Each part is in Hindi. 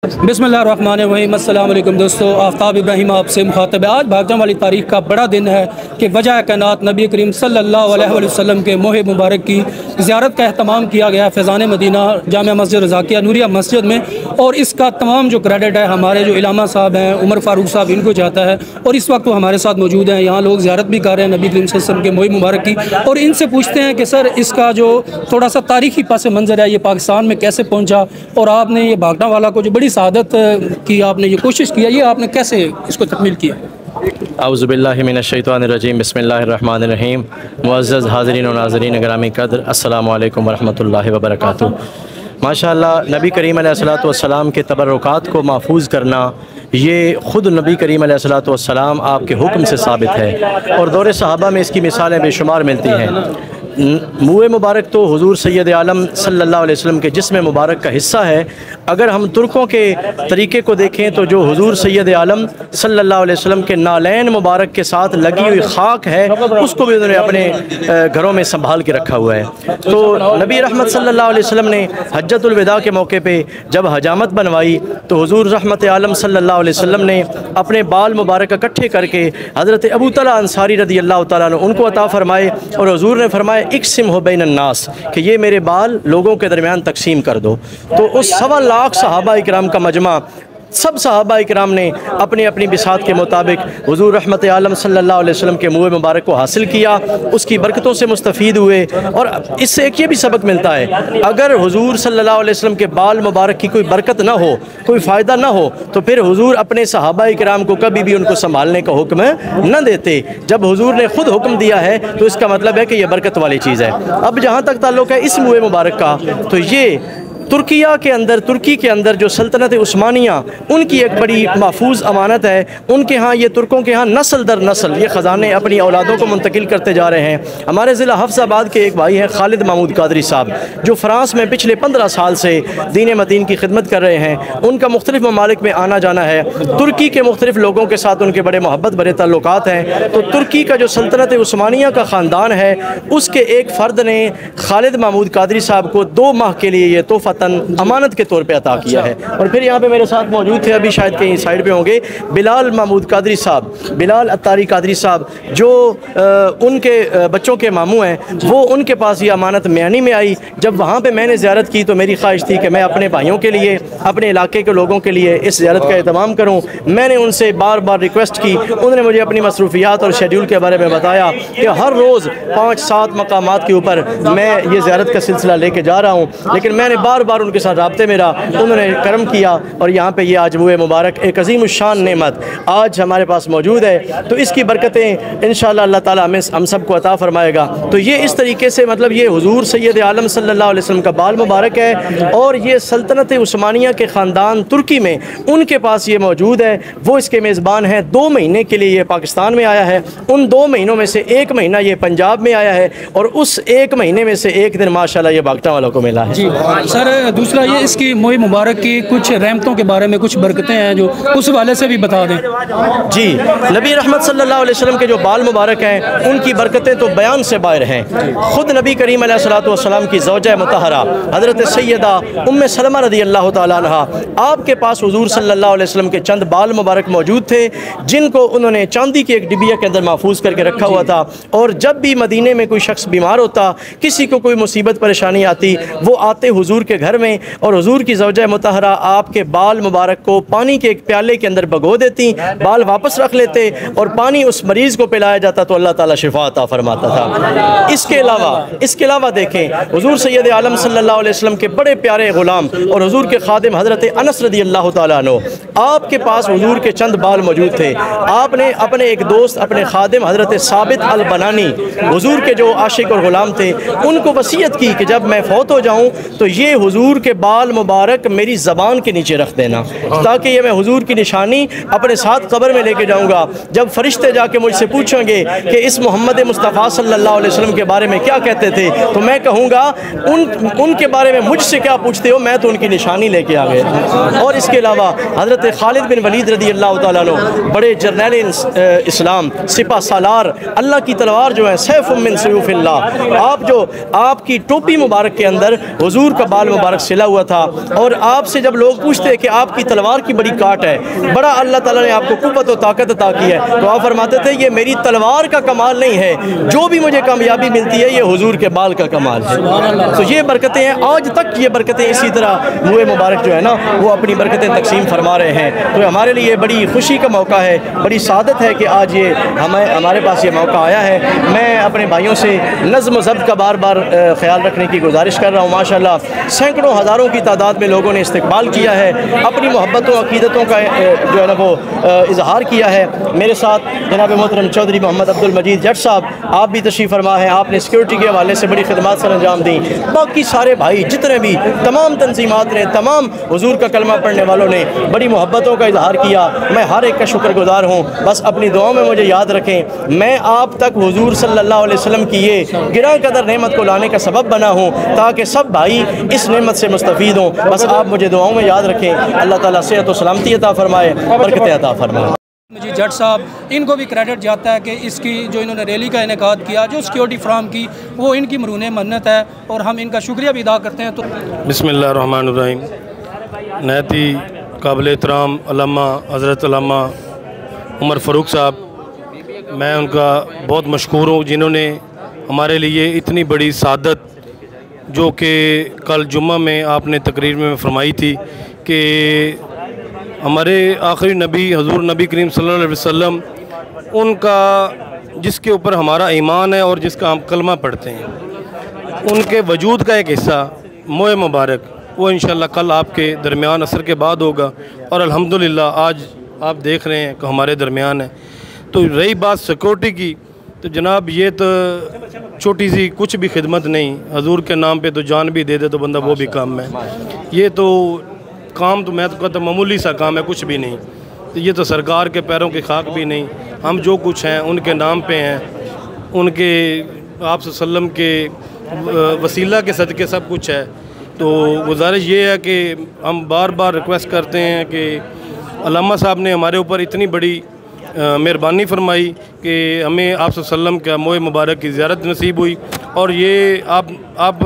बिस्मिल्लाहिर्रहमानिर्रहीम। अस्सलाम वालेकुम दोस्तों, आफ्ताब इब्राहिम आपसे मुखातब है। आज भागजाम वाली तारीख़ का बड़ा दिन है कि वजह कायनात नबी करीम सल्लल्लाहु अलैहि वसल्लम के मोह मुबारक की ज़ियारत का अहतमाम किया गया फ़ैज़ान मदीना जामिया मस्जिद रज़ाकिया नूरिया मस्जिद में। और इसका तमाम जो क्रेडिट है हमारे जो इलामा साहब हैं, उमर फ़ारूक साहब, इनको जाता है। और इस वक्त वो हमारे साथ मौजूद हैं। यहाँ लोग ज़ियारत भी कर रहे हैं नबी करीम सल्लल्लाहु अलैहि वसल्लम के मोह मुबारक की, और इनसे पूछते हैं कि सर इसका जो थोड़ा सा तारीख़ी पस मंज़र है, ये पाकिस्तान में कैसे पहुँचा, और आपने ये भागना वाला को जो बड़ी सआदत की आपने ये कोशिश किया, ये आपने कैसे इसको तकमील किया? औज़ुबिल्लाहि मिनश्शैतानिर्रजीम, बिस्मिल्लाहिर्रहमानिर्रहीम। मुअज़्ज़ज़ हाज़रीन व नाज़रीन गिरामी क़द्र, अस्सलामु अलैकुम वरहमतुल्लाहि वबरकातुहू। माशाअल्लाह, नबी करीम अलैहिस्सलातु वस्सलाम के तबर्रुकात को महफूज़ करना, ये ख़ुद नबी करीम अलैहिस्सलातु वस्सलाम आपके हुक्म से साबित है, और दौरे सहाबा में इसकी मिसालें बेशुमार मिलती हैं। मुँह मुबारक तो हुज़ूर सैयद आलम सल्लल्लाहु अलैहि वसल्लम के जिस्म मुबारक का हिस्सा है। अगर हम तुर्कों के तरीक़े को देखें तो जो हुज़ूर सैयद आलम सल्लल्लाहु अलैहि वसल्लम के नालैन मुबारक के साथ लगी हुई खाक है, उसको भी उन्होंने अपने घरों में संभाल के रखा हुआ है। तो नबी रहमत सल्लल्लाहु अलैहि वसल्लम ने हज्जतुल विदा के मौके पे जब हजामत बनवाई तो हुज़ूर रहमत आलम सल्लल्लाहु अलैहि वसल्लम ने अपने बाल मुबारक इकट्ठे करके हज़रत अबू तला अंसारी रदी अल्लाह तआला अन्हु उनको अता फ़रमाए, और हुज़ूर ने फरमाया इक़सिम हो बैन अन्नास, कि ये मेरे बाल लोगों के दरमियान तकसीम कर दो। तो उस 1.25 लाख सहाबा इकराम का मजमा, सब सहाबा इकराम ने अपनी अपनी बिसात के मुताबिक हुज़ूर रहमत आलम सल्लल्लाहु अलैहि वसल्लम के मुँह मुबारक को हासिल किया, उसकी बरकतों से मुस्तफ़ीद हुए। और इससे एक ये भी सबक मिलता है, अगर हुज़ूर सल्लल्लाहु अलैहि वसल्लम के बाल मुबारक की कोई बरकत ना हो, कोई फ़ायदा ना हो, तो फिर हुज़ूर अपने सहाबा इकराम को कभी भी उनको संभालने का हुक्म न देते। जब हुज़ूर ने ख़ुद हुक्म दिया है तो इसका मतलब है कि यह बरकत वाली चीज़ है। अब जहाँ तक ताल्लुक़ है इस मुँह मुबारक का, तो ये तुर्की के अंदर जो सल्तनत उस्मानिया, उनकी एक बड़ी महफूज अमानत है। उनके यहाँ ये तुर्कों के यहाँ नस्ल दर नस्ल ये ख़जाने अपनी औलादों को मुंतकिल करते जा रहे हैं। हमारे ज़िला हफ्साबाद के एक भाई हैं खालिद महमूद कादरी साहब, जो फ़्रांस में पिछले 15 साल से दीन मतीन की खिदमत कर रहे हैं। उनका मुख्तलिफ़ ममालिक में आना जाना है। तुर्की के मुख्तलिफ़ लोगों के साथ उनके बड़े मोहब्बत भरे ताल्लुकात हैं। तो तुर्की का जो सल्तनत उस्मानिया का ख़ानदान है, उसके एक फ़र्द ने खालिद महमूद कादरी साहब को 2 माह के लिए ये तोहफ़ा अमानत के तौर पे अता किया है। और फिर यहाँ पे मेरे साथ मौजूद थे, अभी शायद कहीं साइड पे होंगे, बिलाल महमूद कादरी साहब, बिलाल अत्तारी कादरी साहब, जो उनके बच्चों के मामू हैं। वो उनके पास ये अमानत म्यानी में आई। जब वहाँ पे मैंने ज़ियारत की तो मेरी ख्वाहिश थी कि मैं अपने भाइयों के लिए, अपने इलाके के लोगों के लिए इस ज़ियारत का एहतमाम करूँ। मैंने उनसे बार बार रिक्वेस्ट की, उन्होंने मुझे अपनी मसरूफियात और शेड्यूल के बारे में बताया कि हर रोज़ 5-7 मकामात के ऊपर मैं ये ज़ियारत का सिलसिला लेके जा रहा हूँ। लेकिन मैंने बार बार उनके साथ राब्ते में रहा, उन्होंने करम किया, और यहाँ पे ये आज मुए मुबारक एक अज़ीम शान नेमत आज हमारे पास मौजूद है। तो इसकी बरकतें इंशाअल्लाह अल्लाह ताला हमें हम सबको अता फ़रमाएगा। तो ये इस तरीके से मतलब ये हुज़ूर सैयद आलम सल्लल्लाहु अलैहि वसल्लम का बाल मुबारक है, और ये सल्तनत उस्मानिया के ख़ानदान तुर्की में उनके पास ये मौजूद है। वो इसके मेज़बान हैं। 2 महीने के लिए ये पाकिस्तान में आया है। उन 2 महीनों में से 1 महीना ये पंजाब में आया है, और उस 1 महीने में से 1 दिन माशाअल्लाह ये भागटा वालों को मिला है। जी सर, दूसरा ये इसकी मोह मुबारक की कुछ रहमतों के बारे में कुछ बरकतें हैं जो उस वाले से भी बता दें। जी, नबी रहमत सल्लल्लाहु अलैहि वसल्लम के जो बाल मुबारक हैं, उनकी बरकतें तो बयान से बाहर हैं। ख़ुद नबी करीम अलैहिस्सलातु वस्सलाम की ज़ौजा मुतहरा हज़रत सैयदा उम्मे सलमा रदी अल्लाह तआला अन्हा, आपके पास हुज़ूर सल्लल्लाहु अलैहि वसल्लम के चंद बाल मुबारक मौजूद थे, जिनको उन्होंने चांदी की एक डिबिया के अंदर महफूज करके रखा हुआ था। और जब भी मदीने में कोई शख्स बीमार होता, किसी को कोई मुसीबत परेशानी आती, वो आते हुज़ूर के घर में, और हुज़ूर की ज़ौजा मुतहरा आपके बाल मुबारक को पानी के एक प्याले के अंदर भगो देती, बाल वापस रख लेते, और पानी उस मरीज़ को पिलाया जाता तो अल्लाह ताला शिफा अता फरमाता था। इसके अलावा देखें, हुज़ूर सैयद आलम सल्लल्लाहु अलैहि वसल्लम के बड़े प्यारे ग़ुलाम और हुज़ूर के खादिम हज़रत अनस रदी अल्लाह तआला अन्हु, आपके पास हुज़ूर के चंद बाल मौजूद थे। आपने अपने एक दोस्त, अपने खादिम हज़रत साबित अल बनानी, हुज़ूर के जो आशिक और ग़ुलाम थे, उनको वसीयत की कि जब मैं फ़ौत हो जाऊँ तो ये हुज़ूर के बाल मुबारक मेरी ज़बान के नीचे रख देना, ताकि ये मैं हुज़ूर की निशानी अपने साथ कब्र में लेके जाऊँगा। जब फरिश्ते जाके मुझसे पूछेंगे कि इस मोहम्मद मुस्तफ़ा सल्लल्लाहु अलैहि वसल्लम के बारे में क्या कहते थे, तो मैं कहूँगा उनके बारे में मुझसे क्या पूछते हो, मैं तो उनकी निशानी लेके आ गया। और इसके अलावा हज़रत खालिद बिन वलीद रदी अल्लाह तआला अन्हु, बड़े जर्नैल इस्लाम, सिपा सालार, अल्लाह की तलवार जो है, सैफ़ुम मिन सयूफ़िल्लाह, आप जो आपकी टोपी मुबारक के अंदर हुज़ूर का बाल मुबारक सिला हुआ था। और आपसे जब लोग पूछते हैं कि आपकी तलवार की बड़ी काट है, बड़ा अल्लाह ताला ने आपको कुव्वत और ताकत अता की है, तो आप फरमाते थे ये मेरी तलवार का कमाल नहीं है, जो भी मुझे कामयाबी मिलती है ये हुजूर के बाल का कमाल है। तो ये बरकतें हैं, आज तक ये बरकतें इसी तरह मुँह मुबारक जो है ना वो अपनी बरकतें तकसीम फरमा रहे हैं। तो हमारे लिए बड़ी खुशी का मौका है, बड़ी सादत है कि आज ये हमारे पास ये मौका आया है। मैं अपने भाइयों से नज़्म व ज़ब्त का बार बार ख्याल रखने की गुजारिश कर रहा हूँ। माशाल्लाह सैकड़ों हज़ारों की तादाद में लोगों ने इस्तकबाल किया है, अपनी मोहब्बतों अक़ीदतों का जो है ना वो इजहार किया है। मेरे साथ जनाब मोहतरम चौधरी मोहम्मद अब्दुल मजीद जट साहब, आप भी तशरीफ़ फरमा है, आपने सिक्योरिटी के हवाले से बड़ी खिदमत सर अंजाम दी। बाकी सारे भाई जितने भी तमाम तंजीमात ने, तमाम हुजूर का कलमा पढ़ने वालों ने बड़ी मोहब्बतों का इजहार किया। मैं हर एक का शुक्रगुजार हूँ। बस अपनी दुआओं में मुझे याद रखें, मैं आप तक हुजूर सल्लल्लाहु अलैहि वसल्लम की ये गिरा कदर नेमत को लाने का सबब बना हूँ, ताकि सब भाई इस नेमत से मुस्तफ़ीद हों। बस आप मुझे दुआओं में याद रखें। अल्लाह ताला सेहत और सलामती अता फरमाए, बरकत अता फरमाए। जी जट साहब, इनको भी क्रेडिट जाता है कि इसकी जो इन्होंने रैली का इनेकाद किया, जो सिक्योरिटी फ्राहम की, वो इनकी मरून मन्नत है और हम इनका शुक्रिया भी अदा करते हैं। तो बिस्मिल्लाहिर्रहमानिर्रहीम। नहायत ही काबिल एहतराम अल्लामा हज़रत अल्लामा उमर फ़ारूक साहब, मैं उनका बहुत मशकूर हूँ जिन्होंने हमारे लिए इतनी बड़ी सादत, जो कि कल जुम्मा में आपने तकरीर में फरमाई थी कि हमारे आखिरी नबी हजूर नबी करीम सल्लल्लाहु अलैहि वसल्लम, उनका जिसके ऊपर हमारा ईमान है और जिसका हम कलमा पढ़ते हैं, उनके वजूद का एक हिस्सा मोए मुबारक, वो इंशाअल्लाह कल आपके दरमियान असर के बाद होगा। और अल्हम्दुलिल्लाह आज आप देख रहे हैं कि हमारे दरमियान है। तो रही बात सिक्योरिटी की, तो जनाब ये तो छोटी सी कुछ भी खिदमत नहीं, हजूर के नाम पे तो जान भी दे दे तो बंदा वो भी काम है। ये तो काम तो मैं तो कहता मामूली सा काम है, कुछ भी नहीं। तो ये तो सरकार के पैरों की खाक भी नहीं, हम जो कुछ हैं उनके नाम पे हैं, उनके आप सल्लम के वसीला के सदक़े सब कुछ है। तो गुजारिश ये है कि हम बार बार रिक्वेस्ट करते हैं कि अल्लामा साहब ने हमारे ऊपर इतनी बड़ी मेहरबानी फरमाई कि हमें आप सल्लम का मोए मुबारक की ज़ियारत नसीब हुई। और ये आप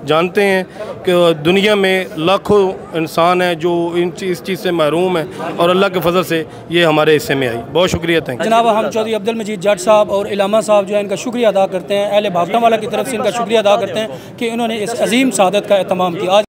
जानते हैं कि दुनिया में लाखों इंसान हैं जो इस चीज़ से महरूम है, और अल्लाह के फजल से ये हमारे हिस्से में आई। बहुत शुक्रिया, थैंक यू जनाब। हम चौधरी अब्दुल मजीद जट साहब और इलामा साहब जो है इनका शुक्रिया अदा करते हैं, अहले भागटावाला की तरफ से इनका शुक्रिया अदा करते हैं कि इन्होंने इस अजीम सादत का एहतमाम किया।